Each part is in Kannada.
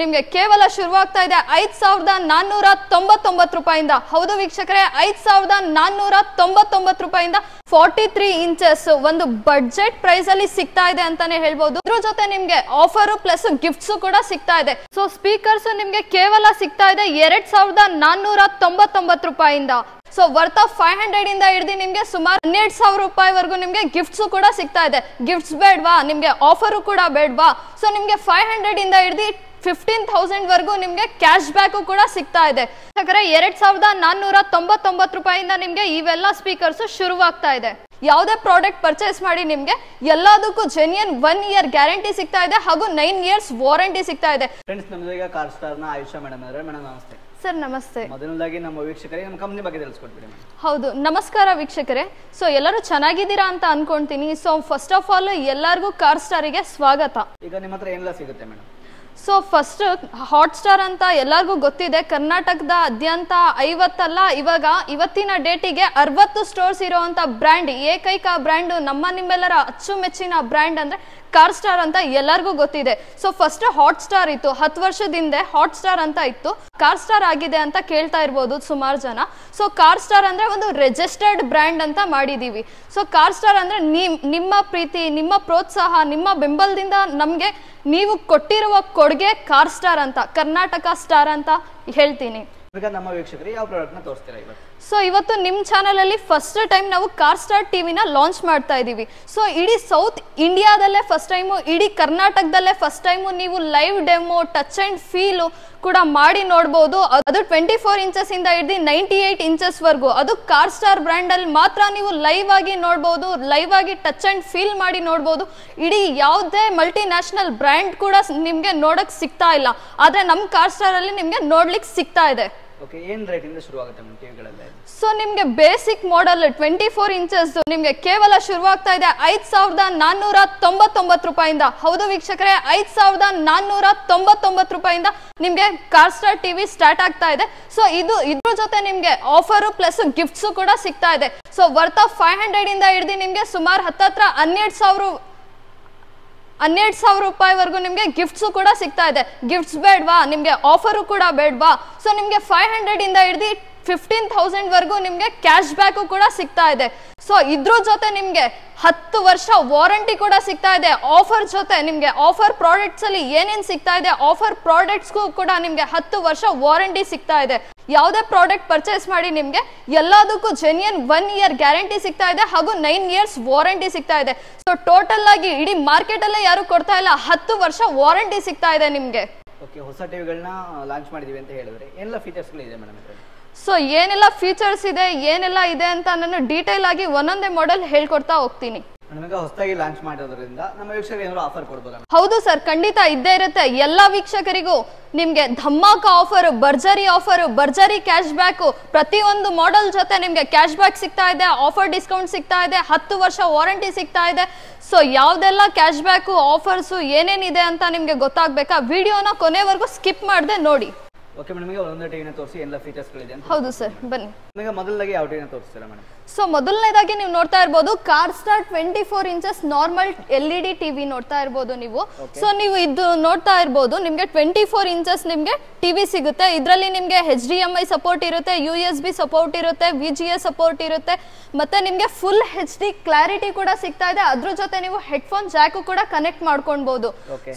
ನಿಮಗೆ ಕೇವಲ ಶುರುವಾಗ್ತಾ ಇದೆ 5499 ರೂಪಾಯಿಂದ. ಹೌದು ವೀಕ್ಷಕರೇ, 5499 ರೂಪಾಯಿಂದ 43 ಇಂಚಸ್ ಒಂದು ಬಡ್ಜೆಟ್ ಪ್ರೈಸ್ ಅಲ್ಲಿ ಸಿಗ್ತಾ ಇದೆ ಅಂತಾನೆ ಹೇಳ್ಬೋದು. ಇದ್ರ ಜೊತೆ ನಿಮ್ಗೆ ಆಫರ್ ಪ್ಲಸ್ ಗಿಫ್ಟ್ಸ್ ಕೂಡ ಸಿಗ್ತಾ ಇದೆ. ಸೊ ಸ್ಪೀಕರ್ಸ್ ನಿಮ್ಗೆ ಕೇವಲ ಸಿಗ್ತಾ ಇದೆ 2499 ರೂಪಾಯಿಂದ. ಸೊ ವರ್ತ್ ಆಫ್ 500 ಇಂದ ಹಿಡಿದು ನಿಮ್ಗೆ ಸುಮಾರು 12,000 ರೂಪಾಯಿವರೆಗೂ ನಿಮ್ಗೆ ಗಿಫ್ಟ್ಸ್ ಕೂಡ ಸಿಗ್ತಾ ಇದೆ. ಗಿಫ್ಟ್ಸ್ ಬೇಡ್ವಾ, ನಿಮ್ಗೆ ಆಫರ್ ಕೂಡ ಬೇಡ್ವಾ? ಸೊ ನಿಮ್ಗೆ 500 ಇಂದ ಹಿಡಿದು 15,000 ವರೆಗೂ ನಿಮ್ಗೆ ಕ್ಯಾಶ್ ಬ್ಯಾಕ್ ಕೂಡ ಸಿಗ್ತಾ ಇದೆ. ಯಾಕಂದ್ರೆ 2499 ರೂಪಾಯಿಂದ ನಿಮ್ಗೆ ಇವೆಲ್ಲ ಸ್ಪೀಕರ್ಸ್ ಶುರುವಾಗ್ತಾ ಇದೆ. ಯಾವುದೇ ಪ್ರಾಡಕ್ಟ್ ಪರ್ಚೇಸ್ ಮಾಡಿ ನಿಮ್ಗೆ ಎಲ್ಲದಕ್ಕೂ ಜೆನ್ಯೂನ್ 1 ಇಯರ್ ಗ್ಯಾರಂಟಿ ಸಿಗ್ತಾ ಇದೆ ಹಾಗೂ 9 ಇಯರ್ಸ್ ವಾರಂಟಿ ಸಿಗ್ತಾ ಇದೆ. ಫ್ರೆಂಡ್ಸ್, ನಮ್ಮದು ಈಗ ಕಾರ್ ಸ್ಟಾರ್ ನ ಆಯುಷಾ ಮೇಡಮ್ ಅವರೇ. ಮೇಡಮ್ ನಮಸ್ತೆ. ಸರ್ ನಮಸ್ತೆ. ಮೊದಲನೇದಾಗಿ ನಮ್ಮ ವೀಕ್ಷಕರಿಗೆ ನಮ್ಮ ಕಂಪನಿ ಬಗ್ಗೆ ತಿಳಿಸ್ಕೊಡ್ತೀರಿ ಮೇಡಮ್. ಹೌದು, ನಮಸ್ಕಾರ ವೀಕ್ಷಕರೇ. ಸೊ ಎಲ್ಲರೂ ಚೆನ್ನಾಗಿದ್ದೀರಾ ಅಂತ ಅನ್ಕೊಂತೀನಿ. ಸೊ ಫಸ್ಟ್ ಆಫ್ ಆಲ್ ಎಲ್ಲರಿಗೂ ಕಾರ್ ಸ್ಟಾರಿಗೆ ಸ್ವಾಗತ. ಈಗ ನಿಮ್ಮ ಹತ್ರ ಏನೆಲ್ಲ ಸಿಗುತ್ತೆ madam? So first hot star ಅಂತ ಎಲ್ಲರಿಗೂ ಗೊತ್ತಿದೆ. ಕರ್ನಾಟಕದ ಅದ್ಯಂತ 50 ಅಲ್ಲ, ಇವತ್ತಿನ ಡೇಟಿಗೆ 60 ಸ್ಟೋರ್ಸ್ ಇರುವಂತ ಬ್ರ್ಯಾಂಡ್, ಏಕೈಕ ಬ್ರ್ಯಾಂಡ್, ನಿಮ್ಮೆಲ್ಲರ ಅಚ್ಚುಮೆಚ್ಚಿನ ಬ್ರ್ಯಾಂಡ್ ಅಂದ್ರೆ ಕಾರ್ ಸ್ಟಾರ್ ಅಂತ ಎಲ್ಲರಿಗೂ ಗೊತ್ತಿದೆ. ಸೊ ಫಸ್ಟ್ ಹಾಟ್ ಸ್ಟಾರ್ ಇತ್ತು, 10 ವರ್ಷದ ಹಿಂದೆ ಹಾಟ್ ಸ್ಟಾರ್ ಅಂತ ಇತ್ತು. ಕಾರ್ ಸ್ಟಾರ್ ಆಗಿದೆ ಅಂತ ಕೇಳ್ತಾ ಇರ್ಬೋದು ಸುಮಾರು ಜನ. ಸೊ ಕಾರ್ ಸ್ಟಾರ್ ಅಂದ್ರೆ ಒಂದು ರಿಜಿಸ್ಟರ್ಡ್ ಬ್ರ್ಯಾಂಡ್ ಅಂತ ಮಾಡಿದೀವಿ. ಸೊ ಕಾರ್ ಸ್ಟಾರ್ ಅಂದ್ರೆ ನಿಮ್ಮ ಪ್ರೀತಿ, ನಿಮ್ಮ ಪ್ರೋತ್ಸಾಹ, ನಿಮ್ಮ ಬೆಂಬಲದಿಂದ ನಮ್ಗೆ ನೀವು ಕೊಟ್ಟಿರುವ ಕೊಡುಗೆ ಕಾರ್ ಸ್ಟಾರ್ ಅಂತ, ಕರ್ನಾಟಕ ಸ್ಟಾರ್ ಅಂತ ಹೇಳ್ತೀನಿ. ಈಗ ನಮ್ಮ ವೀಕ್ಷಕರಿಗೆ ಯಾವ ಪ್ರಾಡಕ್ಟ್ ನ ತೋರಿಸ್ತೀರಾ ಇವತ್ತು? ಸೊ ಇವತ್ತು ನಿಮ್ಮ ಚಾನಲ್ ಅಲ್ಲಿ ಫಸ್ಟ್ ಟೈಮ್ ನಾವು ಕಾರ್ ಸ್ಟಾರ್ ಟಿವಿನ ಲಾಂಚ್ ಮಾಡ್ತಾ ಇದೀವಿ. ಸೊ ಇಡೀ ಸೌತ್ ಇಂಡಿಯಾದಲ್ಲೇ ಫಸ್ಟ್ ಟೈಮು, ಇಡೀ ಕರ್ನಾಟಕದಲ್ಲೇ ಫಸ್ಟ್ ಟೈಮು ನೀವು live demo, touch and feel ಕೂಡ ಮಾಡಿ ನೋಡ್ಬೋದು. ಅದು 24 ಇಂಚಸ್ ಇಂದ ಹಿಡಿದು 98 ಇಂಚಸ್ ವರೆಗೂ, ಅದು ಕಾರ್ ಸ್ಟಾರ್ ಬ್ರ್ಯಾಂಡ್ ಅಲ್ಲಿ ಮಾತ್ರ ನೀವು ಲೈವ್ ಆಗಿ ನೋಡ್ಬೋದು, ಲೈವ್ ಆಗಿ ಟಚ್ ಅಂಡ್ ಫೀಲ್ ಮಾಡಿ ನೋಡ್ಬೋದು. ಇಡೀ ಯಾವುದೇ ಮಲ್ಟಿ ನ್ಯಾಷನಲ್ ಬ್ರ್ಯಾಂಡ್ ಕೂಡ ನಿಮ್ಗೆ ನೋಡಕ್ ಸಿಗ್ತಾ ಇಲ್ಲ, ಆದ್ರೆ ನಮ್ ಕಾರ್ ಸ್ಟಾರ್ ಅಲ್ಲಿ ನಿಮ್ಗೆ ನೋಡ್ಲಿಕ್ಕೆ ಸಿಗ್ತಾ ಇದೆ. ಓಕೆ, ಏನ್ ರೇಟ್ ಇಂದ ಶುರು ಆಗುತ್ತೆ ನಮ್ಮ ಟಿವಿಗಳಲ್ಲಿ? ಸೊ ನಿಮ್ಗೆ ಬೇಸಿಕ್ ಮಾಡೆಲ್ 24 ಇಂಚಸ್ ನಿಮ್ಗೆ ಕೇವಲ ಶುರುವಾಗ್ತಾ ಇದೆ 5499 ರೂಪಾಯಿಂದ. ಹೌದು ವೀಕ್ಷಕರೇ, 5499 ರೂಪಾಯಿಂದ ನಿಮ್ಗೆ ಕಾರ್ ಸ್ಟಾರ್ ಟಿವಿ ಸ್ಟಾರ್ಟ್ ಆಗ್ತಾ ಇದೆ. ಸೊ ಇದ್ರ ಜೊತೆ ನಿಮ್ಗೆ ಆಫರ್ ಪ್ಲಸ್ ಗಿಫ್ಟ್ಸ್ ಕೂಡ ಸಿಗ್ತಾ ಇದೆ. ಸೊ ವರ್ತ್ ಆಫ್ 500 ಇಂದ ಹಿಡಿದು ನಿಮ್ಗೆ ಸುಮಾರು ಹತ್ತತ್ರ 12,000 ರೂಪಾಯಿವರೆಗೂ ನಿಮ್ಗೆ ಗಿಫ್ಟ್ಸ್ ಕೂಡ ಸಿಗ್ತಾ ಇದೆ. ಗಿಫ್ಟ್ಸ್ ಬೇಡ್ವಾ, ನಿಮ್ಗೆ ಆಫರ್ ಕೂಡ ಬೇಡ್ವಾ? ಸೊ ನಿಮ್ಗೆ 500 ಇಂದ ಹಿಡಿದು 15,000 ವರೆಗೂ ನಿಮ್ಗೆ ಕ್ಯಾಶ್ ಬ್ಯಾಕ್ ಕೂಡ ಸಿಗ್ತಾ ಇದೆ. ಸೊ ಇದ್ರ ಜೊತೆ ನಿಮ್ಗೆ 10 ವರ್ಷ ವಾರಂಟಿ ಕೂಡ ಸಿಗ್ತಾ ಇದೆ. ಆಫರ್ ಜೊತೆ ನಿಮ್ಗೆ ಆಫರ್ ಪ್ರಾಡಕ್ಟ್ಸ್ ಅಲ್ಲಿ ಏನೇನ್ ಸಿಗ್ತಾ ಇದೆ, ಆಫರ್ ಪ್ರಾಡಕ್ಟ್ಸ್ಗೂ ಕೂಡ ನಿಮ್ಗೆ 10 ವರ್ಷ ವಾರಂಟಿ ಸಿಗ್ತಾ ಇದೆ. ಯಾವುದೇ ಪ್ರಾಡಕ್ಟ್ ಪರ್ಚೇಸ್ ಮಾಡಿ ನಿಮ್ಗೆ ಎಲ್ಲದಕ್ಕೂ ಜೆನ್ಯೂನ್ 1 ಇಯರ್ ಗ್ಯಾರಂಟಿ ಸಿಗ್ತಾ ಇದೆ ಹಾಗೂ 9 ಇಯರ್ಸ್ ವಾರಂಟಿ ಸಿಗ್ತಾ ಇದೆ. ಸೊ ಟೋಟಲ್ ಆಗಿ ಇಡೀ ಮಾರ್ಕೆಟ್ ಅಲ್ಲೇ ಯಾರು ಕೊಡ್ತಾ ಇಲ್ಲ, 10 ವರ್ಷ ವಾರಂಟಿ ಸಿಗ್ತಾ ಇದೆ ನಿಮ್ಗೆ. ಓಕೆ, ಹೊಸ ಟಿವಿಗಳನ್ನ ಲಾಂಚ್ ಮಾಡಿದೀವಿ ಅಂತ ಹೇಳಿದ್ರೆ ಏನೆಲ್ಲ ಫೀಚರ್ಸ್ ಇದೆ ಮೇಡಮ್? ಸೊ ಏನೆಲ್ಲ ಫೀಚರ್ಸ್ ಇದೆ, ಏನೆಲ್ಲ ಇದೆ ಅಂತ ನಾನು ಡೀಟೇಲ್ ಆಗಿ ಒಂದೊಂದೇ ಮಾಡೆಲ್ ಹೇಳ್ಕೊಡ್ತಾ ಹೋಗ್ತೀನಿ. ಹೊಸದಾಗಿ ಲಾಂಚ್ ಮಾಡಿರೋದ್ರಿಂದ ನಮ್ಮ ವೀಕ್ಷಕರಿಗೆ ಏನಾದ್ರು ಆಫರ್ ಕೊಡ್ಬೋದಾ? ಹೌದು ಸರ್, ಖಂಡಿತ ಇದ್ದೇ ಇರುತ್ತೆ. ಎಲ್ಲಾ ವೀಕ್ಷಕರಿಗೂ ನಿಮ್ಗೆ ಧಮಾಕ ಆಫರ್, ಭರ್ಜರಿ ಕ್ಯಾಶ್ ಬ್ಯಾಕ್, ಪ್ರತಿಯೊಂದು ಮಾಡೆಲ್ ಜೊತೆ ನಿಮ್ಗೆ ಕ್ಯಾಶ್ ಬ್ಯಾಕ್ ಸಿಗ್ತಾ ಇದೆ, ಆಫರ್ ಡಿಸ್ಕೌಂಟ್ ಸಿಗ್ತಾ ಇದೆ, 10 ವರ್ಷ ವಾರಂಟಿ ಸಿಗ್ತಾ ಇದೆ. ಸೊ ಯಾವ್ದೆಲ್ಲ ಕ್ಯಾಶ್ ಬ್ಯಾಕ್ ಆಫರ್ಸ್ ಏನೇನಿದೆ ಅಂತ ನಿಮ್ಗೆ ಗೊತ್ತಾಗ್ಬೇಕಾ? ವಿಡಿಯೋನ ಕೊನೆವರೆಗೂ ಸ್ಕಿಪ್ ಮಾಡದೆ ನೋಡಿ. ಓಕೆ ಮೇಡಮ್, ಈಗ ಒಂದೊಂದೇ ಟಿವಿನ ತೋರಿಸಿ ಎಲ್ಲ ಫೀಚರ್ಸ್ ಗಳಿದೆ ಅಂತ. ಹೌದು ಸರ್, ಬನ್ನಿ. ಈಗ ಮೊದಲನೇದಾಗಿ ಯಾವ ಟಿವಿನ ತೋರಿಸ್ತೀರಾ ಮೇಡಮ್? ಸೊ ಮೊದಲನೇದಾಗಿ ನೀವು ನೋಡ್ತಾ ಇರ್ಬೋದು car star 24 inches normal LED TV ನೋಡ್ತಾ ಇರ್ಬೋದು ನೀವು. ಸೊ ನೀವು ಇದು ನೋಡ್ತಾ ಇರ್ಬೋದು, ನಿಮ್ಗೆ 24 ಇಂಚಸ್ ನಿಮ್ಗೆ ಟಿವಿ ಸಿಗುತ್ತೆ. ಇದರಲ್ಲಿ ನಿಮ್ಗೆ HDMI ಸಪೋರ್ಟ್ ಇರುತ್ತೆ, USB ಸಪೋರ್ಟ್ ಇರುತ್ತೆ, VGA ಸಪೋರ್ಟ್ ಇರುತ್ತೆ, ಮತ್ತೆ ನಿಮ್ಗೆ ಫುಲ್ HD ಕ್ಲಾರಿಟಿ ಕೂಡ ಸಿಗ್ತಾ ಇದೆ. ಅದ್ರ ಜೊತೆ ನೀವು ಹೆಡ್ಫೋನ್ ಜಾಕ್ ಕೂಡ ಕನೆಕ್ಟ್ ಮಾಡ್ಕೊಳ್ಬಹುದು.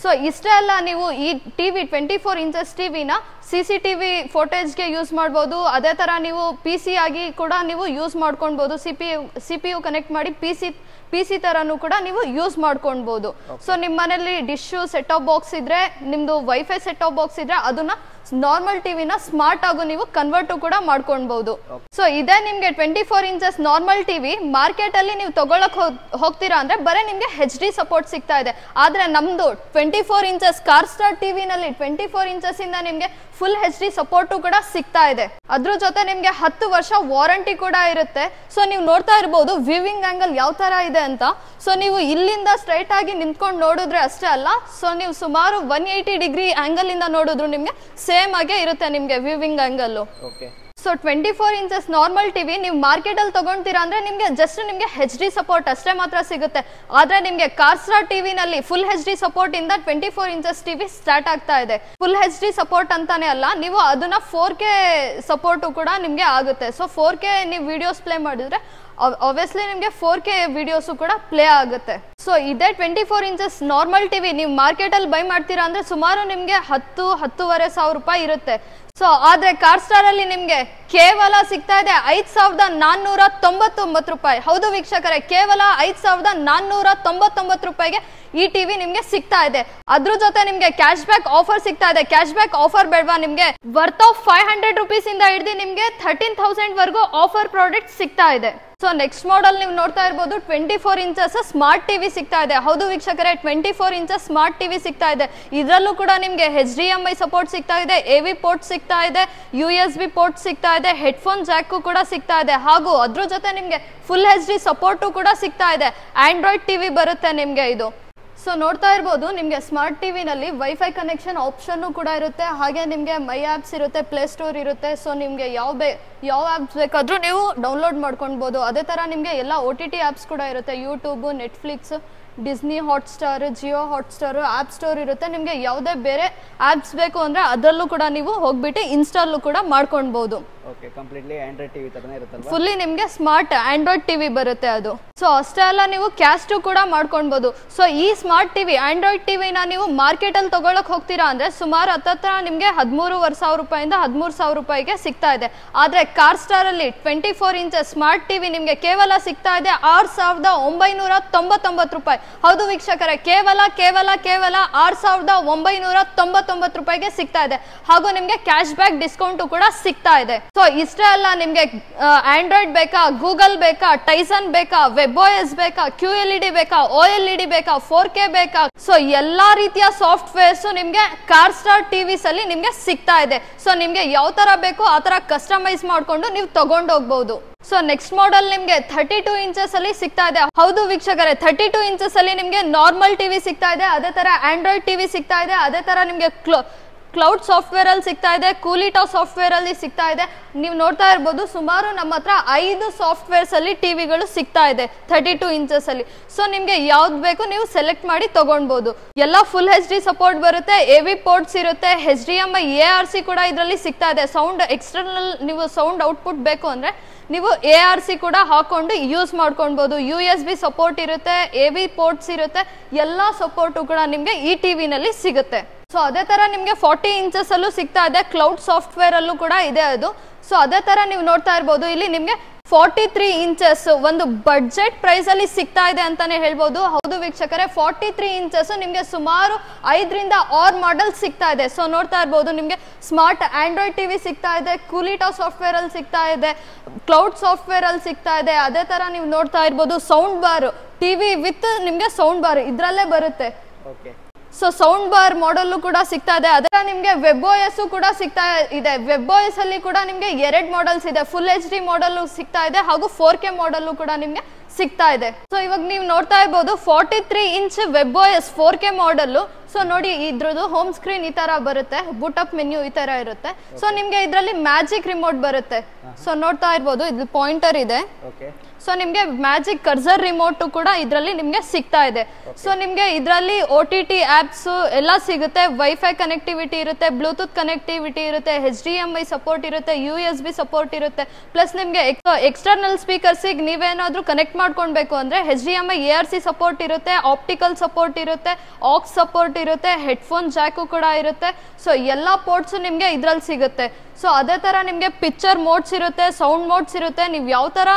ಸೊ ಇಷ್ಟೇ ಅಲ್ಲ, ನೀವು ಈ ಟಿವಿ 24 ಇಂಚಸ್ ಟಿವಿನ CCTV ಫೋಟೇಜ್ಗೆ ಯೂಸ್ ಮಾಡ್ಬೋದು. ಅದೇ ತರ ನೀವು PC ಆಗಿ ಕೂಡ ನೀವು ಯೂಸ್ ಮಾಡ್ಕೊಳ್ಬಹುದು. CPU ಕನೆಕ್ಟ್ ಮಾಡಿ PC ತರನು ಕೂಡ ನೀವು ಯೂಸ್ ಮಾಡ್ಕೊಳ್ಬಹುದು. ಸೊ ನಿಮ್ಮ ಮನೆಯಲ್ಲಿ ಡಿಶ್ ಸೆಟ್ ಆಫ್ ಬಾಕ್ಸ್ ಇದ್ರೆ, ನಿಮ್ದು ವೈಫೈ ಸೆಟ್ ಆಫ್ ಬಾಕ್ಸ್ ಇದ್ರೆ ಅದನ್ನ ನಾರ್ಮಲ್ ಟಿವಿನ ಸ್ಮಾರ್ಟ್ ಆಗು ನೀವು ಕನ್ವರ್ಟ್ ಕೂಡ ಮಾಡ್ಕೊಳ್ಬಹುದು. ಸೊ ಇದೇ ನಿಮ್ಗೆ 24 ಇಂಚಸ್ ನಾರ್ಮಲ್ ಟಿವಿ ಮಾರ್ಕೆಟ್ ಅಲ್ಲಿ ನೀವು ತಗೊಳಕ್ ಹೋಗ್ತೀರಾ ಅಂದ್ರೆ ಬರೀ ನಿಮ್ಗೆ HD ಸಪೋರ್ಟ್ ಸಿಗ್ತಾ ಇದೆ. ಆದ್ರೆ ನಮ್ದು 24 ಇಂಚಸ್ ಕಾರ್ ಸ್ಟಾರ್ ಟಿವಿನಲ್ಲಿ 24 ಇಂಚಸ್ ಇಂದ ನಿಮ್ಗೆ ಫುಲ್ HD ಸಪೋರ್ಟ್ ಕೂಡ ಸಿಗ್ತಾ ಇದೆ. ಅದ್ರ ಜೊತೆ ನಿಮ್ಗೆ 10 ವರ್ಷ ವಾರಂಟಿ ಕೂಡ ಇರುತ್ತೆ. ಸೊ ನೀವು ನೋಡ್ತಾ ಇರ್ಬೋದು ವ್ಯೂವಿಂಗ್ ಆಂಗಲ್ ಯಾವ ತರ ಇದೆ ಅಂತ. ಸೊ ನೀವು ಇಲ್ಲಿಂದ ಸ್ಟ್ರೈಟ್ ಆಗಿ ನಿಂತ್ಕೊಂಡು ನೋಡಿದ್ರೆ ಅಷ್ಟೇ ಅಲ್ಲ, ಸೊ ನೀವು ಸುಮಾರು 180 ಡಿಗ್ರಿ ಆಂಗಲ್ ಇಂದ ನೋಡಿದ್ರು ನಿಮ್ಗೆ ಸೇಮ್ ಆಗೇ ಇರುತ್ತೆ ನಿಮ್ಗೆ viewing angle. So 24 inches normal TV ನೀವು ಮಾರ್ಕೆಟ್ ಅಲ್ಲಿ ತಗೊಂತೀರಾ ಅಂದ್ರೆ ನಿಮ್ಗೆ ಜಸ್ಟ್ ನಿಮ್ಗೆ HD ಸಪೋರ್ಟ್ ಅಷ್ಟೇ ಮಾತ್ರ ಸಿಗುತ್ತೆ. ಆದ್ರೆ ನಿಮ್ಗೆ ಕಾರ್ಸ್ಟಾರ್ ಟಿವಿ ನಲ್ಲಿ ಫುಲ್ HD ಸಪೋರ್ಟ್ ಇಂದ 24 ಇಂಚಸ್ ಟಿವಿ ಸ್ಟಾರ್ಟ್ ಆಗ್ತಾ ಇದೆ. ಫುಲ್ HD ಸಪೋರ್ಟ್ ಅಂತಾನೆ ಅಲ್ಲ, ನೀವು ಅದನ್ನ 4K ಸಪೋರ್ಟ್ ಕೂಡ ನಿಮ್ಗೆ ಆಗುತ್ತೆ. ಸೊ 4K ನೀವು ವಿಡಿಯೋಸ್ ಪ್ಲೇ ಮಾಡಿದ್ರೆ ಆಬ್ವಿಯಸ್ಲಿ ನಿಮ್ಗೆ 4K ವಿಡಿಯೋಸ್ ಕೂಡ ಪ್ಲೇ ಆಗುತ್ತೆ. ಸೊ ಇದೇ 24 ಇಂಚಸ್ ನಾರ್ಮಲ್ ಟಿವಿ ನೀವು ಮಾರ್ಕೆಟ್ ಅಲ್ಲಿ ಬೈ ಮಾಡ್ತೀರಾ ಅಂದ್ರೆ ಸುಮಾರು ನಿಮ್ಗೆ 10,000-10,500 ರೂಪಾಯಿ ಇರುತ್ತೆ. ಸೊ ಆದ್ರೆ ಕಾರ್ಸ್ಟಾರ್ ಅಲ್ಲಿ ನಿಮ್ಗೆ ಕೇವಲ ಸಿಗ್ತಾ ಇದೆ 5,499 ರೂಪಾಯಿ. ಹೌದು ವೀಕ್ಷಕರೇ, ಕೇವಲ 5,499 ರೂಪಾಯಿಗೆ ಈ ಟಿವಿ ನಿಮ್ಗೆ ಸಿಗ್ತಾ ಇದೆ. ಅದ್ರ ಜೊತೆ ನಿಮ್ಗೆ ಕ್ಯಾಶ್ ಬ್ಯಾಕ್ ಆಫರ್ ಸಿಗ್ತಾ ಇದೆ. ಕ್ಯಾಶ್ ಬ್ಯಾಕ್ ಆಫರ್ ಬೇಡವಾ ನಿಮ್ಗೆ? ವರ್ತ್ ಆಫ್ 500 ರುಪೀಸ್ ಇಂದ ಹಿಡಿದು ನಿಮ್ಗೆ 13,000 ವರೆಗೂ ಆಫರ್ ಪ್ರಾಡಕ್ಟ್ ಸಿಗ್ತಾ ಇದೆ. ಸೊ ನೆಕ್ಸ್ಟ್ ಮಾಡೆಲ್ ನೀವು ನೋಡ್ತಾ ಇರ್ಬೋದು 24 ಇಂಚಸ್ ಸ್ಮಾರ್ಟ್ ಟಿವಿ ಸಿಗ್ತಾ ಇದೆ. ಹೌದು ವೀಕ್ಷಕರೇ, 24 ಇಂಚಸ್ ಸ್ಮಾರ್ಟ್ ಟಿವಿ ಸಿಗ್ತಾ ಇದೆ. ಇದರಲ್ಲೂ ಕೂಡ ನಿಮ್ಗೆ HDMI ಸಪೋರ್ಟ್ ಸಿಗ್ತಾ ಇದೆ, AV ಪೋರ್ಟ್ ಸಿಗ್ತಾ ಇದೆ, USB ಪೋರ್ಟ್ ಸಿಗ್ತಾ ಇದೆ, ಹೆಡ್ಫೋನ್ ಜಾಕ್ ಕೂಡ ಸಿಗ್ತಾ ಇದೆ, ಹಾಗೂ ಅದ್ರ ಜೊತೆ ನಿಮ್ಗೆ ಫುಲ್ HD ಸಪೋರ್ಟು ಕೂಡ ಸಿಗ್ತಾ ಇದೆ. ಆಂಡ್ರಾಯ್ಡ್ ಟಿವಿ ಬರುತ್ತೆ ನಿಮ್ಗೆ ಇದು. ಸೊ ನೋಡ್ತಾ ಇರ್ಬೋದು ನಿಮ್ಗೆ ಸ್ಮಾರ್ಟ್ ಟಿವಿ ನಲ್ಲಿ ವೈಫೈ ಕನೆಕ್ಷನ್ ಆಪ್ಷನ್ ಕೂಡ ಇರುತ್ತೆ. ಹಾಗೆ ನಿಮ್ಗೆ ಮೈ ಆಪ್ಸ್ ಇರುತ್ತೆ, ಪ್ಲೇ ಸ್ಟೋರ್ ಇರುತ್ತೆ. ಸೊ ನಿಮ್ಗೆ ಯಾವ ಆಪ್ಸ್ ಬೇಕಾದ್ರೂ ನೀವು ಡೌನ್ಲೋಡ್ ಮಾಡ್ಕೊಳ್ಬಹುದು. ಅದೇ ತರ ನಿಮ್ಗೆ ಎಲ್ಲ OTT ಆಪ್ಸ್ ಕೂಡ ಇರುತ್ತೆ. YouTube, Netflix, Disney Hotstar, Jio Hotstar, app store ಇರುತ್ತೆ. ನಿಮ್ಗೆ ಯಾವುದೇ ಬೇರೆ ಆಪ್ಸ್ ಬೇಕು ಅಂದ್ರೆ ಅದರಲ್ಲೂ ಕೂಡ ನೀವು ಹೋಗ್ಬಿಟ್ಟು ಇನ್ಸ್ಟಾಲ್ ಕೂಡ ಮಾಡ್ಕೊಳ್ಬಹುದು. ಓಕೆ, ಕಂಪ್ಲೀಟ್ಲಿ ಆಂಡ್ರಾಯ್ಡ್ ಟಿವಿ ತರನೇ ಇರುತ್ತಲ್ವಾ? ಫುಲ್ಲಿ ನಿಮ್ಗೆ ಸ್ಮಾರ್ಟ್ ಆಂಡ್ರಾಯ್ಡ್ ಟಿವಿ ಬರುತ್ತೆ ಅದು. ಸೊ ಅಷ್ಟೇ ಅಲ್ಲ, ನೀವು ಕ್ಯಾಸ್ಟ್ ಕೂಡ ಮಾಡ್ಕೊಳ್ಬಹುದು. ಸೊ ಈ ಸ್ಮಾರ್ಟ್ ಟಿವಿ ಆಂಡ್ರಾಯ್ಡ್ ಟಿವಿನ ನೀವು ಮಾರ್ಕೆಟ್ ಅಲ್ಲಿ ತಗೊಳಕ್ ಹೋಗ್ತೀರಾ ಅಂದ್ರೆ ಸುಮಾರು ಹತ್ತತ್ರ ನಿಮ್ಗೆ 13,500 ರೂಪಾಯಿಂದ 13,000 ರೂಪಾಯಿಗೆ ಸಿಗ್ತಾ ಇದೆ. ಆದ್ರೆ ಕಾರ್ಸ್ಟಾರ್ ಅಲ್ಲಿ 24 ಇಂಚಸ್ ಸ್ಮಾರ್ಟ್ ಟಿವಿ ನಿಮ್ಗೆ ಕೇವಲ ಸಿಗ್ತಾ ಇದೆ 6,999 ರೂಪಾಯಿ. ಹೌದು ವೀಕ್ಷಕರೇ, ಕೇವಲ 6,999 ರೂಪಾಯಿಗೆ ಸಿಗ್ತಾ ಇದೆ. ಹಾಗೂ ನಿಮ್ಗೆ ಕ್ಯಾಶ್ ಬ್ಯಾಕ್ ಡಿಸ್ಕೌಂಟ್ ಕೂಡ ಸಿಗ್ತಾ ಇದೆ. ಸೊ ಇಷ್ಟೇ ಅಲ್ಲ, ನಿಮ್ಗೆ ಆಂಡ್ರಾಯ್ಡ್ ಬೇಕಾ, ಗೂಗಲ್ ಬೇಕಾ, ಟೈಸನ್ ಬೇಕಾ, WebOS ಬೇಕಾ, QLED ಬೇಕಾ, OLED ಬೇಕಾ, 4K ಬೇಕಾ, ಸೊ ಎಲ್ಲಾ ರೀತಿಯ ಸಾಫ್ಟ್ವೇರ್ಸ್ ನಿಮ್ಗೆ ಕಾರ್ಸ್ಟಾರ್ ಟಿವಿಸ್ ಅಲ್ಲಿ ನಿಮ್ಗೆ ಸಿಗ್ತಾ ಇದೆ. ಸೊ ನಿಮ್ಗೆ ಯಾವ ತರ ಬೇಕು ಆ ತರ ಕಸ್ಟಮೈಸ್ ಮಾಡ್ಕೊಂಡು ನೀವು ತಗೊಂಡು ಹೋಗ್ಬಹುದು. ಸೊ ನೆಕ್ಸ್ಟ್ ಮಾಡೆಲ್ ನಿಮ್ಗೆ 32 ಇಂಚಸ್ ಅಲ್ಲಿ ಸಿಗ್ತಾ ಇದೆ. ಹೌದು ವೀಕ್ಷಕರೇ, 32 ಇಂಚಸ್ ಅಲ್ಲಿ ನಿಮ್ಗೆ ನಾರ್ಮಲ್ ಟಿವಿ ಸಿಗ್ತಾ ಇದೆ, ಅದೇ ತರ ಆಂಡ್ರಾಯ್ಡ್ ಟಿವಿ ಸಿಗ್ತಾ ಇದೆ, ಅದೇ ತರ ನಿಮ್ಗೆ ಕ್ಲೌಡ್ ಸಾಫ್ಟ್ವೇರ್ ಅಲ್ಲಿ ಸಿಗ್ತಾ ಇದೆ, ಕೂಲಿಟಾ ಸಾಫ್ಟ್ವೇರ್ ಅಲ್ಲಿ ಸಿಗ್ತಾ ಇದೆ. ನೀವು ನೋಡ್ತಾ ಇರ್ಬೋದು ಸುಮಾರು ನಮ್ಮ ಹತ್ರ 5 ಸಾಫ್ಟ್ವೇರ್ಸ್ ಅಲ್ಲಿ ಟಿವಿಗಳು ಸಿಗ್ತಾ ಇದೆ 32 ಇಂಚಸ್ ಅಲ್ಲಿ. ಸೊ ನಿಮ್ಗೆ ಯಾವ್ದು ಬೇಕು ನೀವು ಸೆಲೆಕ್ಟ್ ಮಾಡಿ ತಗೊಳ್ಬಹುದು. ಎಲ್ಲ ಫುಲ್ HD ಸಪೋರ್ಟ್ ಬರುತ್ತೆ, AV ಪೋರ್ಟ್ಸ್ ಇರುತ್ತೆ, HDMI ARC ಕೂಡ ಇದರಲ್ಲಿ ಸಿಗ್ತಾ ಇದೆ. ಸೌಂಡ್ ಎಕ್ಸ್ಟರ್ನಲ್ ನೀವು ಸೌಂಡ್ ಔಟ್ಪುಟ್ ಬೇಕು ಅಂದ್ರೆ ನೀವು ARC ಕೂಡ ಹಾಕೊಂಡು ಯೂಸ್ ಮಾಡ್ಕೊಳ್ಬಹುದು. USB ಸಪೋರ್ಟ್ ಇರುತ್ತೆ, AV ಪೋರ್ಟ್ಸ್ ಇರುತ್ತೆ, ಎಲ್ಲಾ ಸಪೋರ್ಟು ಕೂಡ ನಿಮ್ಗೆ ಈ ಟಿವಿನಲ್ಲಿ ಸಿಗುತ್ತೆ. ಸೊ ಅದೇ ತರ ನಿಮ್ಗೆ 40 ಇಂಚಸ್ ಅಲ್ಲೂ ಸಿಗ್ತಾ ಇದೆ, ಕ್ಲೌಡ್ ಸಾಫ್ಟ್ವೇರ್ ಅಲ್ಲೂ ಕೂಡ ಇದೆ ಅದು. ಸೊ ಅದೇ ತರ ನೀವು ನೋಡ್ತಾ ಇರ್ಬೋದು ಇಲ್ಲಿ ನಿಮ್ಗೆ 43 ಇಂಚಸ್ ಒಂದು ಬಡ್ಜೆಟ್ ಪ್ರೈಸ್ ಅಲ್ಲಿ ಸಿಗ್ತಾ ಇದೆ ಅಂತಾನೆ ಹೇಳ್ಬೋದು. ಹೌದು ವೀಕ್ಷಕರೇ, 43 ಇಂಚಸ್ ನಿಮ್ಗೆ ಸುಮಾರು 5ರಿಂದ 6 ಮಾಡೆಲ್ ಸಿಗ್ತಾ ಇದೆ. ಸೊ ನೋಡ್ತಾ ಇರ್ಬೋದು ನಿಮ್ಗೆ ಸ್ಮಾರ್ಟ್ ಆಂಡ್ರಾಯ್ಡ್ ಟಿವಿ ಸಿಗ್ತಾ ಇದೆ, ಕೂಲಿಟಾ ಸಾಫ್ಟ್ವೇರ್ ಅಲ್ಲಿ ಸಿಗ್ತಾ ಇದೆ, ಕ್ಲೌಡ್ ಸಾಫ್ಟ್ವೇರ್ ಅಲ್ಲಿ ಸಿಗ್ತಾ ಇದೆ. ಅದೇ ತರ ನೀವು ನೋಡ್ತಾ ಇರ್ಬೋದು ಸೌಂಡ್ ಬಾರ್ ಟಿವಿ ವಿತ್ ನಿಮ್ಗೆ ಸೌಂಡ್ ಬಾರ್ ಇದ್ರಲ್ಲೇ ಬರುತ್ತೆ. Okay, so sound bar model ಕೂಡ ಸಿಗ್ತಾ ಇದೆ. ಅದರ ನಿಮ್ಗೆ WebOS ಕೂಡ ಸಿಗ್ತಾ ಇದೆ. WebOS ಅಲ್ಲಿ ಕೂಡ ನಿಮ್ಗೆ 2 ಮಾಡೆಲ್ಸ್ ಇದೆ, ಫುಲ್ HD ಮಾಡೆಲ್ ಸಿಗ್ತಾ ಇದೆ ಹಾಗೂ 4K ಮಾಡೆಲ್ ಕೂಡ ನಿಮ್ಗೆ ಸಿಗ್ತಾ ಇದೆ. ಸೊ ಇವಾಗ ನೀವು ನೋಡ್ತಾ ಇರ್ಬೋದು 43 inch WebOS 4K model. So ನೋಡಿ ಇದ್ರದ್ದು ಹೋಮ್ ಸ್ಕ್ರೀನ್ ಈ ತರ ಬರುತ್ತೆ, ಬೂಟ್ ಅಪ್ ಮೆನ್ಯೂ ಈ ತರ ಇರುತ್ತೆ. ಸೊ ನಿಮ್ಗೆ ಇದ್ರಲ್ಲಿ ಮ್ಯಾಜಿಕ್ ರಿಮೋಟ್ ಬರುತ್ತೆ. ಸೊ ನೋಡ್ತಾ ಇರ್ಬೋದು ಇದು ಪಾಯಿಂಟರ್ ಇದೆ. ಸೊ ನಿಮ್ಗೆ ಮ್ಯಾಜಿಕ್ ಕರ್ಸರ್ ರಿಮೋಟ್ ಕೂಡ ಇದರಲ್ಲಿ ನಿಮ್ಗೆ ಸಿಗ್ತಾ ಇದೆ. ಸೊ ನಿಮ್ಗೆ ಇದರಲ್ಲಿ OTT ಆಪ್ಸ್ ಎಲ್ಲ ಸಿಗುತ್ತೆ, ವೈಫೈ ಕನೆಕ್ಟಿವಿಟಿ ಇರುತ್ತೆ, ಬ್ಲೂಟೂತ್ ಕನೆಕ್ಟಿವಿಟಿ ಇರುತ್ತೆ, HDMI ಸಪೋರ್ಟ್ ಇರುತ್ತೆ, USB ಸಪೋರ್ಟ್ ಇರುತ್ತೆ. ಪ್ಲಸ್ ನಿಮ್ಗೆ ಎಕ್ಸ್ಟರ್ನಲ್ ಸ್ಪೀಕರ್ಸ್ ನೀವೇನಾದ್ರೂ ಕನೆಕ್ಟ್ ಮಾಡ್ಕೊಳ್ಬೇಕು ಅಂದ್ರೆ HDMI ARC ಸಪೋರ್ಟ್ ಇರುತ್ತೆ, ಆಪ್ಟಿಕಲ್ ಸಪೋರ್ಟ್ ಇರುತ್ತೆ, ಆಕ್ಸ್ ಸಪೋರ್ಟ್ ಇರುತ್ತೆ, ಹೆಡ್ಫೋನ್ ಜಾಕು ಕೂಡ ಇರುತ್ತೆ. ಸೊ ಎಲ್ಲಾ ಪೋರ್ಟ್ಸ್ ನಿಮ್ಗೆ ಇದ್ರಲ್ಲಿ ಸಿಗುತ್ತೆ. ಸೊ ಅದೇ ತರ ನಿಮ್ಗೆ ಪಿಕ್ಚರ್ ಮೋಡ್ಸ್ ಇರುತ್ತೆ, ಸೌಂಡ್ ಮೋಡ್ಸ್ ಇರುತ್ತೆ. ನೀವು ಯಾವ ತರ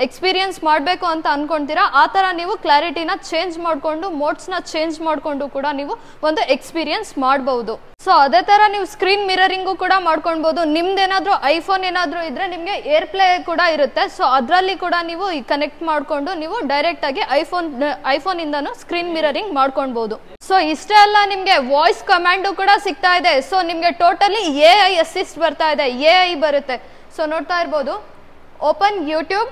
ಎಕ್ಸ್ಪೀರಿಯನ್ಸ್ ಮಾಡಬೇಕು ಅಂತ ಅನ್ಕೊಂತೀರಾ ಆ ತರ ನೀವು ಕ್ಲಾರಿಟಿನ ಚೇಂಜ್ ಮಾಡ್ಕೊಂಡು ಮೋಡ್ಸ್ನ ಚೇಂಜ್ ಮಾಡ್ಕೊಂಡು ಕೂಡ ನೀವು ಒಂದು ಎಕ್ಸ್ಪೀರಿಯನ್ಸ್ ಮಾಡಬಹುದು. ಸೊ ಅದೇ ತರ ನೀವು ಸ್ಕ್ರೀನ್ ಮಿರರಿಂಗು ಕೂಡ ಮಾಡ್ಕೊಳ್ಬಹುದು. ನಿಮ್ದೇನಾದ್ರೂ ಐಫೋನ್ ಏನಾದ್ರೂ ಇದ್ರೆ ನಿಮ್ಗೆ ಏರ್ ಪ್ಲೇ ಕೂಡ ಇರುತ್ತೆ. ಸೊ ಅದರಲ್ಲಿ ಕೂಡ ನೀವು ಕನೆಕ್ಟ್ ಮಾಡ್ಕೊಂಡು ನೀವು ಡೈರೆಕ್ಟ್ ಆಗಿ ಐಫೋನ್ ಇಂದನು ಸ್ಕ್ರೀನ್ ಮಿರರಿಂಗ್ ಮಾಡ್ಕೊಳ್ಬಹುದು. ಸೊ ಇಷ್ಟೇ ಅಲ್ಲ, ನಿಮ್ಗೆ ವಾಯ್ಸ್ ಕಮಾಂಡ್ ಕೂಡ ಸಿಗ್ತಾ ಇದೆ. ಸೊ ನಿಮ್ಗೆ ಟೋಟಲಿ AI ಅಸಿಸ್ಟ್ ಬರ್ತಾ ಇದೆ, AI ಬರುತ್ತೆ. ಸೊ ನೋಡ್ತಾ ಇರ್ಬೋದು, ಓಪನ್ ಯೂಟ್ಯೂಬ್.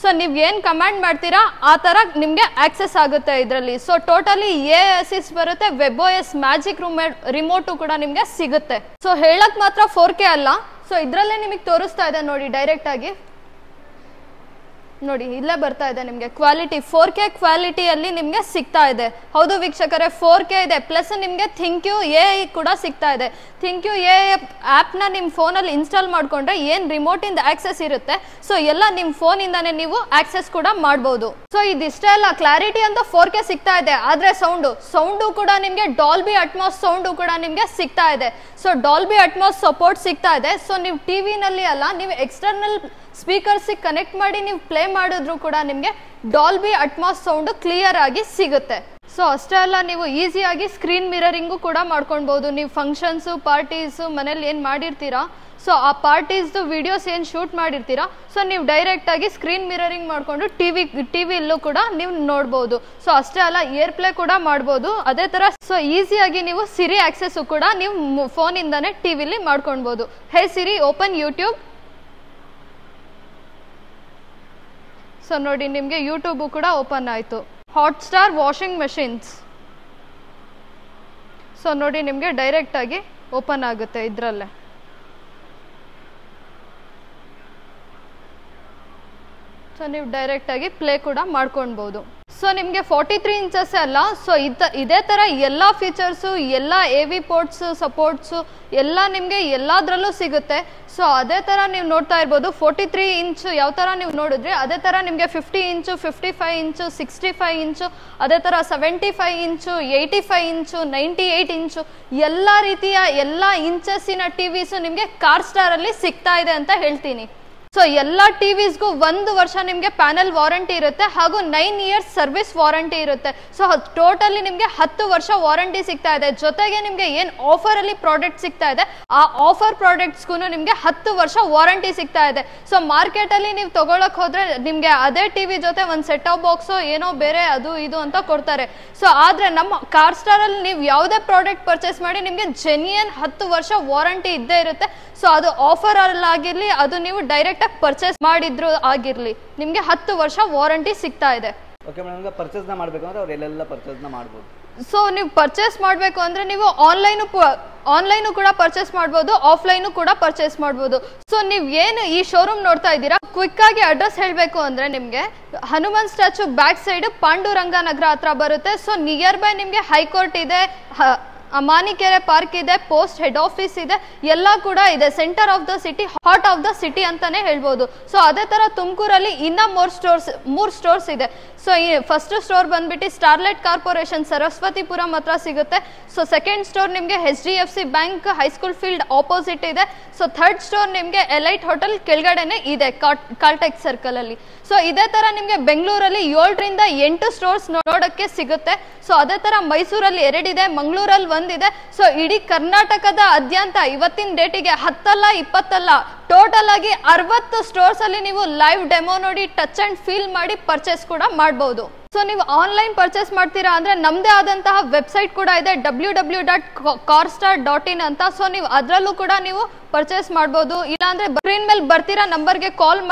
ಸೊ ನೀವ್ ಏನ್ ಕಮಾಂಡ್ ಮಾಡ್ತೀರಾ ಆ ತರ ನಿಮ್ಗೆ ಆಕ್ಸೆಸ್ ಆಗುತ್ತೆ ಇದರಲ್ಲಿ. ಸೊ ಟೋಟಲಿ ASIS ಬರುತ್ತೆ, WebOS ಮ್ಯಾಜಿಕ್ ರಿಮೋಟ್ ಕೂಡ ನಿಮ್ಗೆ ಸಿಗುತ್ತೆ. ಸೊ ಹೇಳಕ್ ಮಾತ್ರ 4K ಅಲ್ಲ, ಸೊ ಇದ್ರಲ್ಲೇ ನಿಮಗೆ ತೋರಿಸ್ತಾ ಇದೆ ನೋಡಿ ಡೈರೆಕ್ಟ್ ಆಗಿ ನೋಡಿ, ಇಲ್ಲೇ ಬರ್ತಾ ಇದೆ ನಿಮ್ಗೆ ಕ್ವಾಲಿಟಿ 4K ಕ್ವಾಲಿಟಿಯಲ್ಲಿ ನಿಮ್ಗೆ ಸಿಗ್ತಾ ಇದೆ. ಹೌದು ವೀಕ್ಷಕರೇ, 4K ಇದೆ, ಪ್ಲಸ್ ನಿಮ್ಗೆ ಥಿಂಕ್ಯೂ AI ಕೂಡ ಸಿಗ್ತಾ ಇದೆ. ಥಿಂಕ್ಯೂ AI ಆಪ್ ನ ನಿಮ್ ಫೋನಲ್ಲಿ ಇನ್ಸ್ಟಾಲ್ ಮಾಡ್ಕೊಂಡ್ರೆ ಏನ್ ರಿಮೋಟ್ ಇಂದ ಆಕ್ಸೆಸ್ ಇರುತ್ತೆ, ಸೊ ಎಲ್ಲ ನಿಮ್ ಫೋನ್ ಇಂದಾನೆ ನೀವು ಆಕ್ಸೆಸ್ ಕೂಡ ಮಾಡಬಹುದು. ಸೊ ಇದಿಷ್ಟೇ ಅಲ್ಲ, ಕ್ಲಾರಿಟಿ ಅಂತ 4K ಸಿಗ್ತಾ ಇದೆ, ಆದ್ರೆ ಸೌಂಡು ಕೂಡ ನಿಮ್ಗೆ ಡಾಲ್ಬಿ ಅಟ್ಮಾಸ್ ಸೌಂಡು ಕೂಡ ನಿಮ್ಗೆ ಸಿಗ್ತಾ ಇದೆ. ಸೊ ಡಾಲ್ಬಿ ಅಟ್ಮಾಸ್ ಸಪೋರ್ಟ್ ಸಿಗ್ತಾ ಇದೆ. ಸೊ ನೀವು ಟಿವಿನಲ್ಲಿ ಅಲ್ಲ, ನೀವು ಎಕ್ಸ್ಟರ್ನಲ್ ಸ್ಪೀಕರ್ಸ್ ಕನೆಕ್ಟ್ ಮಾಡಿ ನೀವು ಪ್ಲೇ ಮಾಡಿದ್ರು ಕೂಡ ನಿಮ್ಗೆ ಡಾಲ್ಬಿ ಅಟ್ಮಾಸ್ ಸೌಂಡ್ ಕ್ಲಿಯರ್ ಆಗಿ ಸಿಗುತ್ತೆ. ಸೊ ಅಷ್ಟೇ ಅಲ್ಲ, ನೀವು ಈಸಿಯಾಗಿ ಸ್ಕ್ರೀನ್ ಮಿರರಿಂಗು ಕೂಡ ಮಾಡ್ಕೊಳ್ಬಹುದು. ನೀವು ಫಂಕ್ಷನ್ಸ್ ಪಾರ್ಟೀಸ್ ಮನೇಲಿ ಏನ್ ಮಾಡಿರ್ತೀರಾ, ಸೊ ಆ ಪಾರ್ಟೀಸ್ದು ವಿಡಿಯೋಸ್ ಏನ್ ಶೂಟ್ ಮಾಡಿರ್ತೀರಾ, ಸೊ ನೀವು ಡೈರೆಕ್ಟ್ ಆಗಿ ಸ್ಕ್ರೀನ್ ಮಿರರಿಂಗ್ ಮಾಡ್ಕೊಂಡು ಟಿವಿಯಲ್ಲೂ ಕೂಡ ನೀವು ನೋಡ್ಬೋದು. ಸೊ ಅಷ್ಟೇ ಅಲ್ಲ, ಏರ್ ಪ್ಲೇ ಕೂಡ ಮಾಡ್ಬೋದು ಅದೇ ತರ. ಸೊ ಈಸಿಯಾಗಿ ನೀವು ಸಿರಿ ಆಕ್ಸೆಸ್ ಕೂಡ ನೀವು ಫೋನ್ ಇಂದಾನೆ ಟಿವಿಲಿ ಮಾಡ್ಕೊಳ್ಬಹುದು. ಹೇ ಸಿರಿ ಓಪನ್ ಯೂಟ್ಯೂಬ್. ಸೊ ನೋಡಿ, ನಿಮ್ಗೆ ಯೂಟ್ಯೂಬ್ ಕೂಡ ಓಪನ್ ಆಯ್ತು. ಹಾಟ್ಸ್ಟಾರ್ ವಾಷಿಂಗ್ ಮೆಷಿನ್ಸ್, ಸೊ ನೋಡಿ ನಿಮ್ಗೆ ಡೈರೆಕ್ಟ್ ಆಗಿ ಓಪನ್ ಆಗುತ್ತೆ ಇದ್ರಲ್ಲೇ. ಸೊ ನೀವು ಡೈರೆಕ್ಟ್ ಆಗಿ ಪ್ಲೇ ಕೂಡ ಮಾಡ್ಕೊಳ್ಬಹುದು. ಸೊ ನಿಮ್ಗೆ 43 ಇಂಚಸ್ ಅಲ್ಲ, ಸೊ ಇದೇ ತರ ಎಲ್ಲಾ ಫೀಚರ್ಸು, ಎಲ್ಲಾ AV ಪೋರ್ಟ್ಸ್ ಸಪೋರ್ಟ್ಸು ಎಲ್ಲ ನಿಮ್ಗೆ ಎಲ್ಲಾದ್ರಲ್ಲೂ ಸಿಗುತ್ತೆ. ಸೊ ಅದೇ ತರ ನೀವು ನೋಡ್ತಾ ಇರ್ಬೋದು. 43 ಇಂಚ್ ಯಾವ ತರ ನೀವು ನೋಡಿದ್ರಿ, ಅದೇ ತರ ನಿಮ್ಗೆ 50 ಇಂಚು, 55 ಇಂಚು, 65 ಇಂಚು, ಅದೇ ತರ 75 ಇಂಚು, 85 ಇಂಚು, 98 ಇಂಚು, ಎಲ್ಲಾ ರೀತಿಯ ಎಲ್ಲಾ ಇಂಚಸ್ಸಿನ ಟಿವಿಸು ನಿಮ್ಗೆ ಕಾರ್ ಸ್ಟಾರ್ ಅಲ್ಲಿ ಸಿಗ್ತಾ ಇದೆ ಅಂತ ಹೇಳ್ತೀನಿ. ಸೊ ಎಲ್ಲ ಟಿವಿಸ್ಗೂ 1 ವರ್ಷ ನಿಮ್ಗೆ ಪ್ಯಾನಲ್ ವಾರಂಟಿ ಇರುತ್ತೆ, ಹಾಗೂ 9 ಇಯರ್ಸ್ ಸರ್ವಿಸ್ ವಾರಂಟಿ ಇರುತ್ತೆ. ಸೊ ಟೋಟಲಿ ನಿಮ್ಗೆ 10 ವರ್ಷ ವಾರಂಟಿ ಸಿಗ್ತಾ ಇದೆ. ಜೊತೆಗೆ ನಿಮ್ಗೆ ಏನ್ ಆಫರ್ ಅಲ್ಲಿ ಪ್ರಾಡಕ್ಟ್ ಸಿಗ್ತಾ ಇದೆ, ಆ ಆಫರ್ ಪ್ರಾಡಕ್ಟ್ಸ್ಗೂ ನಿಮ್ಗೆ 10 ವರ್ಷ ವಾರಂಟಿ ಸಿಗ್ತಾ ಇದೆ. ಸೊ ಮಾರ್ಕೆಟ್ ಅಲ್ಲಿ ನೀವು ತಗೊಳಕ್ ಹೋದ್ರೆ ನಿಮ್ಗೆ ಅದೇ ಟಿವಿ ಜೊತೆ ಒಂದು ಸೆಟ್ ಆಫ್ ಬಾಕ್ಸ್ ಏನೋ ಬೇರೆ ಅದು ಇದು ಅಂತ ಕೊಡ್ತಾರೆ. ಸೊ ಆದ್ರೆ ನಮ್ಮ ಕಾರ್ ಸ್ಟಾರ್ ಅಲ್ಲಿ ನೀವು ಯಾವುದೇ ಪ್ರಾಡಕ್ಟ್ ಪರ್ಚೇಸ್ ಮಾಡಿ ನಿಮ್ಗೆ ಜೆನ್ಯೂನ್ 10 ವರ್ಷ ವಾರಂಟಿ ಇದ್ದೇ ಇರುತ್ತೆ. ಸೊ ಅದು ಆಫರ್ ಅಲ್ಲಿ ಆಗಿರ್ಲಿ, ಅದು ನೀವು ಡೈರೆಕ್ಟ್ ಆಗಿ ಪರ್ಚೇಸ್ ಮಾಡಿದ್ರು ಆಗಿರ್ಲಿ, ನಿಮ್ಗೆ 10 ವರ್ಷ ವಾರಂಟಿ ಸಿಗ್ತಾ ಇದೆ. ಓಕೆ ಮೇಡಮ್, ಪರ್ಚೇಸ್ ನ ಮಾಡಬೇಕು ಅಂದ್ರೆ ಅವ್ರು ಎಲ್ಲೆಲ್ಲ ಪರ್ಚೇಸ್ ನ ಮಾಡಬಹುದು. ಸೊ ನೀವು ಪರ್ಚೇಸ್ ಮಾಡಬೇಕು ಅಂದ್ರೆ ನೀವು ಆನ್ಲೈನು ಕೂಡ ಪರ್ಚೇಸ್ ಮಾಡಬಹುದು, ಆಫ್ಲೈನು ಕೂಡ ಪರ್ಚೇಸ್ ಮಾಡಬಹುದು. ಸೊ ನೀವು ಏನು ಈ ಶೋರೂಮ್ ನೋಡ್ತಾ ಇದ್ದೀರಾ, ಕ್ವಿಕ್ ಆಗಿ ಅಡ್ರೆಸ್ ಹೇಳಬೇಕು ಅಂದ್ರೆ ನಿಮ್ಗೆ Hanuman statue back side Panduranga Nagar ಹತ್ರ ಬರುತ್ತೆ. ಸೊ ನಿಯರ್ ಬೈ ನಿಮ್ಗೆ ಹೈಕೋರ್ಟ್ ಇದೆ, ಮಾನಿಕೆರೆ ಪಾರ್ಕ್ ಇದೆ, ಪೋಸ್ಟ್ ಹೆಡ್ ಆಫೀಸ್ ಇದೆ, ಎಲ್ಲ ಕೂಡ ಇದೆ. Centre of the city, heart of the city ಅಂತಾನೆ ಹೇಳ್ಬೋದು. ಸೊ ಅದೇ ತರ ತುಮಕೂರಲ್ಲಿ ಇನ್ನ 3 ಸ್ಟೋರ್ಸ್ ಇದೆ. ಸೊ ಈ ಫಸ್ಟ್ ಸ್ಟೋರ್ ಬಂದ್ಬಿಟ್ಟು ಸ್ಟಾರ್ಲೈಟ್ ಕಾರ್ಪೊರೇಷನ್ ಸರಸ್ವತಿಪುರಂ ಹತ್ರ ಸಿಗುತ್ತೆ. ಸೊ ಸೆಕೆಂಡ್ ಸ್ಟೋರ್ ನಿಮ್ಗೆ HDFC bank high school field opposite ಇದೆ. ಸೊ ಥರ್ಡ್ ಸ್ಟೋರ್ ನಿಮ್ಗೆ ಎಲೈಟ್ ಹೋಟೆಲ್ ಕೆಳಗಡೆನೆ ಇದೆ, ಕಾಲ್ಟೆಕ್ ಸರ್ಕಲ್ ಅಲ್ಲಿ. ಸೊ ಇದೇ ತರ ನಿಮ್ಗೆ ಬೆಂಗಳೂರಲ್ಲಿ 7 ರಿಂದ 8 ಸ್ಟೋರ್ಸ್ ನೋಡಕ್ಕೆ ಸಿಗುತ್ತೆ. ಸೊ ಅದೇ ತರ ಮೈಸೂರಲ್ಲಿ 2 ಇದೆ, ಮಂಗಳೂರಲ್ಲಿ 1 ಇದೆ. ಸೊ ಇಡೀ ಕರ್ನಾಟಕದ ಅದ್ಯಂತ ಇವತ್ತಿನ ಡೇಟಿಗೆ 10 ಅಲ್ಲ 20 ಅಲ್ಲ, ಟೋಟಲ್ ಆಗಿ 60 ಸ್ಟೋರ್ಸ್ ಅಲ್ಲಿ ನೀವು ಲೈವ್ ಡೆಮೋ ನೋಡಿ ಟಚ್ ಅಂಡ್ ಫೀಲ್ ಮಾಡಿ ಪರ್ಚೇಸ್ ಕೂಡ ಮಾಡಬಹುದು. ಸೊ ನೀವು ಆನ್ಲೈನ್ ಪರ್ಚೇಸ್ ಮಾಡ್ತೀರಾ ಅಂದ್ರೆ ನಮ್ದೇ ಆದಂತಹ ವೆಬ್ಸೈಟ್ ಕೂಡ ಇದೆ, www.carstar.in ಅಂತ. ಸೊ ನೀವು ಅದರಲ್ಲೂ ಕೂಡ ನೀವು ಪರ್ಚೇಸ್ ಮಾಡಬಹುದು. ಇಲ್ಲಾಂದ್ರೆ ಸ್ಕ್ರೀನ್ ಮೇಲೆ ಬರ್ತೀರಾ ನಂಬರ್ಗೆ ಕಾಲ್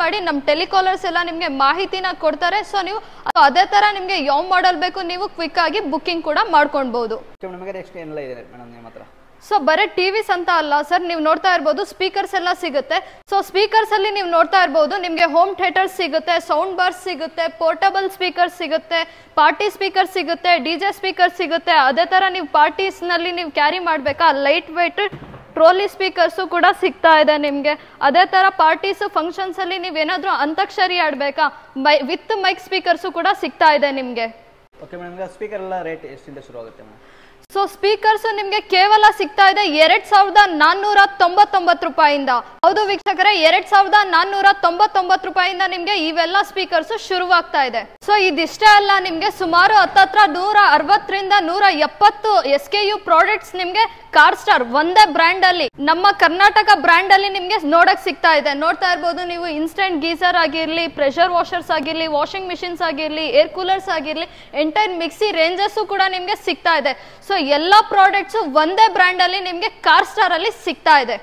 ಮಾಡಿ ನಮ್ಮ ಟೆಲಿಕಾಲರ್ಸ್ ಎಲ್ಲ ನಿಮ್ಗೆ ಮಾಹಿತಿನ ಕೊಡ್ತಾರೆ. ಸೊ ನೀವು ಅದೇ ತರ ನಿಮ್ಗೆ ಯಾವ ಮಾಡೆಲ್ ಬೇಕು ನೀವು ಕ್ವಿಕ್ ಆಗಿ ಬುಕ್ಕಿಂಗ್ ಕೂಡ ಮಾಡ್ಕೊಳ್ಬಹುದು. ಸೊ ಬರೀ ಟಿವಿಸ್ ಅಂತ ಅಲ್ಲ ಸರ್, ನೀವು ನೋಡ್ತಾ ಇರ್ಬೋದು ಸ್ಪೀಕರ್ಸ್ ಎಲ್ಲ ಸಿಗುತ್ತೆ. ಸೊ ಸ್ಪೀಕರ್ಸ್ ಅಲ್ಲಿ ನೀವು ನೋಡ್ತಾ ಇರ್ಬೋದು ನಿಮ್ಗೆ ಹೋಮ್ ಥಿಯೇಟರ್ ಸಿಗುತ್ತೆ, ಸೌಂಡ್ ಬಾರ್ಸ್ ಸಿಗುತ್ತೆ, ಪೋರ್ಟಬಲ್ ಸ್ಪೀಕರ್ ಸಿಗುತ್ತೆ, ಪಾರ್ಟಿ ಸ್ಪೀಕರ್ ಸಿಗುತ್ತೆ, DJ ಸ್ಪೀಕರ್ ಸಿಗುತ್ತೆ. ಅದೇ ತರ ನೀವು ಪಾರ್ಟೀಸ್ ನಲ್ಲಿ ನೀವು ಕ್ಯಾರಿ ಮಾಡ್ಬೇಕಾ ಲೈಟ್ ವೇಟ್ ಟ್ರೋಲಿ ಸ್ಪೀಕರ್ಸು ಕೂಡ ಸಿಗ್ತಾ ಇದೆ ನಿಮ್ಗೆ. ಅದೇ ತರ ಪಾರ್ಟೀಸ್ ಫಂಕ್ಷನ್ಸ್ ಅಲ್ಲಿ ನೀವೇನಾದ್ರೂ ಅಂತಾಕ್ಷರಿ ಆಡ್ಬೇಕಾ, ವಿತ್ ಮೈಕ್ ಸ್ಪೀಕರ್ಸು ಕೂಡ ಸಿಗ್ತಾ ಇದೆ ನಿಮ್ಗೆ. ಓಕೆ ಮೇಡಮ್, ಸ್ಪೀಕರ್ ಎಲ್ಲ ರೇಟ್ ಎಷ್ಟಿಂದ ಶುರು ಆಗುತ್ತೆ ಮೇಡಮ್? ಸೊ ಸ್ಪೀಕರ್ಸ್ ನಿಮ್ಗೆ ಕೇವಲ ಸಿಗ್ತಾ ಇದೆ 2499 ರೂಪಾಯಿಂದ. ಹೌದು ವೀಕ್ಷಕರೇ, 2499 ರೂಪಾಯಿಂದ ನಿಮ್ಗೆ ಇವೆಲ್ಲ ಸ್ಪೀಕರ್ಸ್ ಶುರುವಾಗ್ತಾ ಇದೆ. ಸೊ ಇದಿಷ್ಟೇ ಅಲ್ಲ, ನಿಮ್ಗೆ ಸುಮಾರು ಹತ್ತತ್ರ 160 ರಿಂದ 170 SKU ಪ್ರಾಡಕ್ಟ್ಸ್ ನಿಮ್ಗೆ ಕಾರ್ ಸ್ಟಾರ್ ಒಂದೇ ಬ್ರ್ಯಾಂಡ್ ಅಲ್ಲಿ, ನಮ್ಮ ಕರ್ನಾಟಕ ಬ್ರ್ಯಾಂಡ್ ಅಲ್ಲಿ ನಿಮ್ಗೆ ನೋಡಕ್ ಸಿಗ್ತಾ ಇದೆ. ನೋಡ್ತಾ ಇರ್ಬೋದು ನೀವು, ಇನ್ಸ್ಟೆಂಟ್ ಗೀಸರ್ ಆಗಿರ್ಲಿ, ಪ್ರೆಷರ್ ವಾಷರ್ಸ್ ಆಗಿರ್ಲಿ, ವಾಷಿಂಗ್ ಮಿಷಿನ್ಸ್ ಆಗಿರ್ಲಿ, ಏರ್ ಕೂಲರ್ಸ್ ಆಗಿರ್ಲಿ, ಎಂಟೈರ್ ಮಿಕ್ಸಿ ರೇಂಜಸ್ ಕೂಡ ನಿಮ್ಗೆ ಸಿಗ್ತಾ ಇದೆ. ಸೊ ಎಲ್ಲಾ ಪ್ರಾಡಕ್ಟ್ಸ್ ಒಂದೇ ಬ್ರ್ಯಾಂಡ್ ಅಲ್ಲಿ ನಿಮ್ಗೆ ಕಾರ್ ಸ್ಟಾರ್ ಅಲ್ಲಿ ಸಿಗ್ತಾ ಇದೆ.